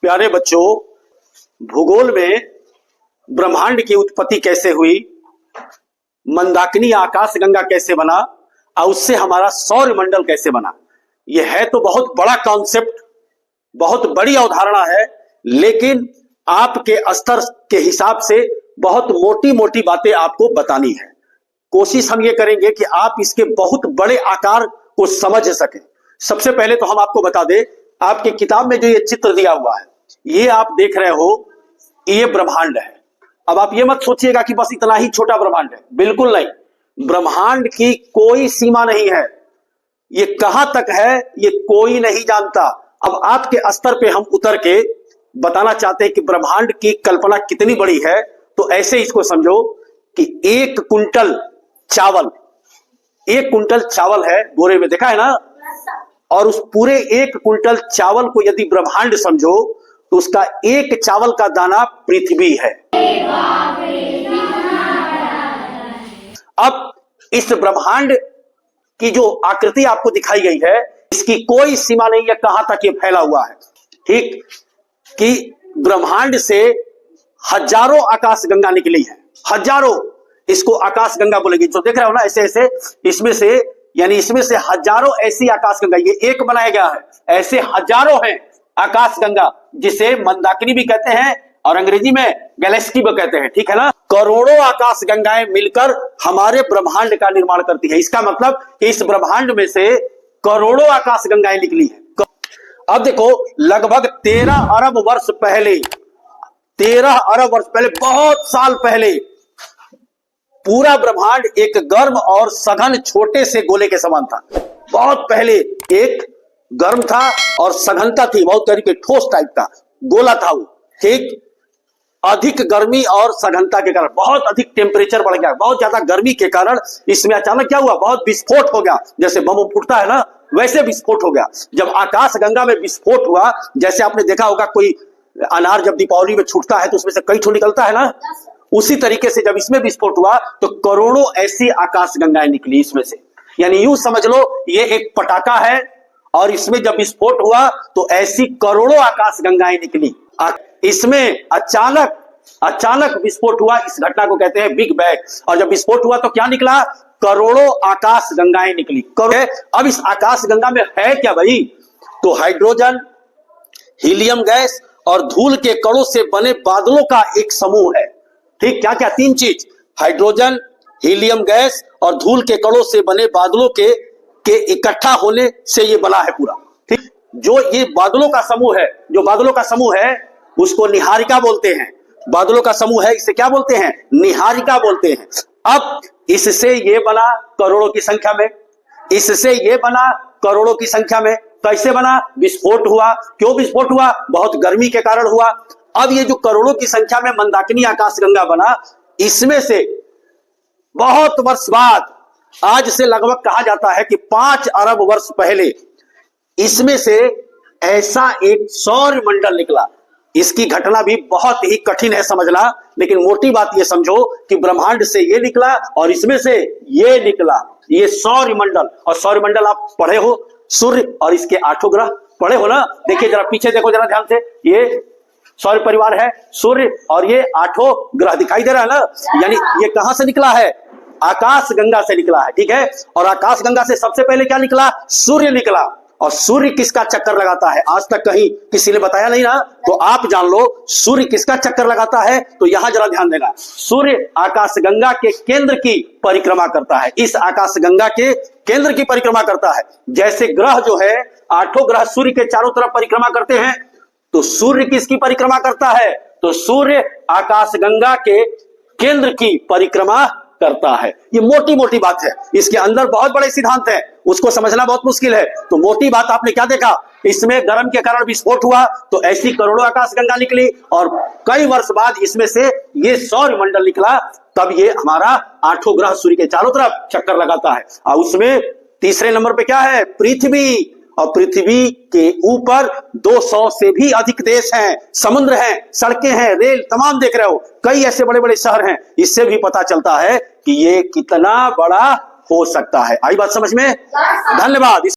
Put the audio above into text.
प्यारे बच्चों, भूगोल में ब्रह्मांड की उत्पत्ति कैसे हुई, मंदाकिनी आकाशगंगा कैसे बना और उससे हमारा सौर मंडल कैसे बना, यह है तो बहुत बड़ा कॉन्सेप्ट, बहुत बड़ी अवधारणा है। लेकिन आपके स्तर के हिसाब से बहुत मोटी मोटी बातें आपको बतानी है। कोशिश हम ये करेंगे कि आप इसके बहुत बड़े आकार को समझ सकें। सबसे पहले तो हम आपको बता दें, आपकी किताब में जो ये चित्र दिया हुआ है, ये आप देख रहे हो, ये ब्रह्मांड है। अब आप ये मत सोचिएगा कि बस इतना ही छोटा ब्रह्मांड है, बिल्कुल नहीं। ब्रह्मांड की कोई सीमा नहीं है, ये कहां तक है ये कोई नहीं जानता। अब आपके स्तर पे हम उतर के बताना चाहते हैं कि ब्रह्मांड की कल्पना कितनी बड़ी है। तो ऐसे इसको समझो कि 1 कुंटल चावल, 1 कुंटल चावल है बोरे में, देखा है ना, और उस पूरे 1 कुंटल चावल को यदि ब्रह्मांड समझो तो उसका एक चावल का दाना पृथ्वी है। अब इस ब्रह्मांड की जो आकृति आपको दिखाई गई है, इसकी कोई सीमा नहीं है कहां तक ये फैला हुआ है। ठीक कि ब्रह्मांड से हजारों आकाशगंगा निकली है, हजारों, इसको आकाशगंगा बोलेंगे। जो देख रहे हो ना ऐसे ऐसे, इसमें से यानी इसमें से हजारों ऐसी आकाशगंगा, ये एक बनाया गया है, ऐसे हजारों हैं आकाशगंगा, जिसे मंदाकिनी भी कहते हैं और अंग्रेजी में गैलेक्सी भी कहते हैं। ठीक है ना, करोड़ों आकाशगंगाएं मिलकर हमारे ब्रह्मांड का निर्माण करती है। इसका मतलब कि इस ब्रह्मांड में से करोड़ों आकाशगंगाएं निकली है। अब देखो, लगभग 13 अरब वर्ष पहले, 13 अरब वर्ष पहले, बहुत साल पहले, पूरा ब्रह्मांड एक गर्म और सघन छोटे से गोले के समान था। बहुत पहले एक गर्म था और सघनता थी, बहुत करीब के ठोस टाइप का गोला था वो। ठीक, अधिक गर्मी और सघनता के कारण बहुत अधिक टेम्परेचर बढ़ गया, बहुत ज्यादा गर्मी के कारण इसमें अचानक क्या हुआ, बहुत विस्फोट हो गया। जैसे बम फूटता है ना, वैसे विस्फोट हो गया। जब आकाशगंगा में विस्फोट हुआ, जैसे आपने देखा होगा कोई अनार जब दीपावली में छूटता है तो उसमें से कई ठो निकलता है ना, उसी तरीके से जब इसमें विस्फोट हुआ तो करोड़ों ऐसी आकाशगंगाएं निकली इसमें से। यानी यूं समझ लो, ये एक पटाखा है और इसमें जब विस्फोट हुआ तो ऐसी करोड़ों आकाशगंगाएं निकली। इसमें अचानक विस्फोट हुआ, इस घटना को कहते हैं बिग बैंग। और जब विस्फोट हुआ तो क्या निकला, करोड़ों आकाशगंगाएं निकली। अब इस आकाशगंगा में है क्या भाई, तो हाइड्रोजन, हीलियम गैस और धूल के कणों से बने बादलों का एक समूह है। ठीक, क्या क्या, 3 चीज, हाइड्रोजन, हीलियम गैस और धूल के कणों से बने बादलों के इकट्ठा होने से ये बना है पूरा। ठीक, जो ये बादलों का समूह है, जो बादलों का समूह है उसको निहारिका बोलते हैं। बादलों का समूह है, इसे क्या बोलते हैं, निहारिका बोलते हैं। अब इससे ये बना करोड़ों की संख्या में, इससे ये बना करोड़ों की संख्या में। कैसे बना, विस्फोट हुआ। क्यों विस्फोट हुआ, बहुत गर्मी के कारण हुआ। अब ये जो करोड़ों की संख्या में मंदाकिनी आकाशगंगा बना, इसमें से बहुत वर्ष बाद, आज से लगभग कहा जाता है कि 5 अरब वर्ष पहले, इसमें से ऐसा एक सौर मंडल निकला। इसकी घटना भी बहुत ही कठिन है समझना, लेकिन मोटी बात ये समझो कि ब्रह्मांड से ये निकला और इसमें से ये निकला, ये सौर मंडल। और सौर मंडल आप पढ़े हो, सूर्य और इसके 8 ग्रह पढ़े हो ना। देखिए जरा पीछे देखो जरा ध्यान से, ये सौर परिवार है, सूर्य और ये 8 ग्रह दिखाई दे रहा है ना। यानी ये कहां से निकला है, आकाशगंगा से निकला है। ठीक है, और आकाशगंगा से सबसे पहले क्या निकला, सूर्य निकला। और सूर्य किसका चक्कर लगाता है, आज तक कहीं किसी ने बताया नहीं ना, तो आप जान लो सूर्य किसका चक्कर लगाता है। तो यहां जरा ध्यान देना, सूर्य आकाशगंगा के केंद्र की परिक्रमा करता है, इस आकाशगंगा के केंद्र की परिक्रमा करता है। जैसे ग्रह जो है, 8 ग्रह सूर्य के चारों तरफ परिक्रमा करते हैं, तो सूर्य किसकी परिक्रमा करता है, तो सूर्य आकाशगंगा के केंद्र की परिक्रमा करता है। ये मोटी मोटी बात है, इसके अंदर बहुत बड़े सिद्धांत है, उसको समझना बहुत मुश्किल है। तो मोटी बात आपने क्या देखा, इसमें गर्म के कारण विस्फोट हुआ तो ऐसी करोड़ों आकाशगंगा निकली, और कई वर्ष बाद इसमें से ये सौर मंडल निकला। तब ये हमारा 8 ग्रह सूर्य के चारों तरफ चक्कर लगाता है। और उसमें तीसरे नंबर पे क्या है, पृथ्वी। और पृथ्वी के ऊपर 200 से भी अधिक देश हैं, समुद्र हैं, सड़कें हैं, रेल, तमाम देख रहे हो, कई ऐसे बड़े बड़े शहर हैं। इससे भी पता चलता है कि ये कितना बड़ा हो सकता है। आई बात समझ में, धन्यवाद।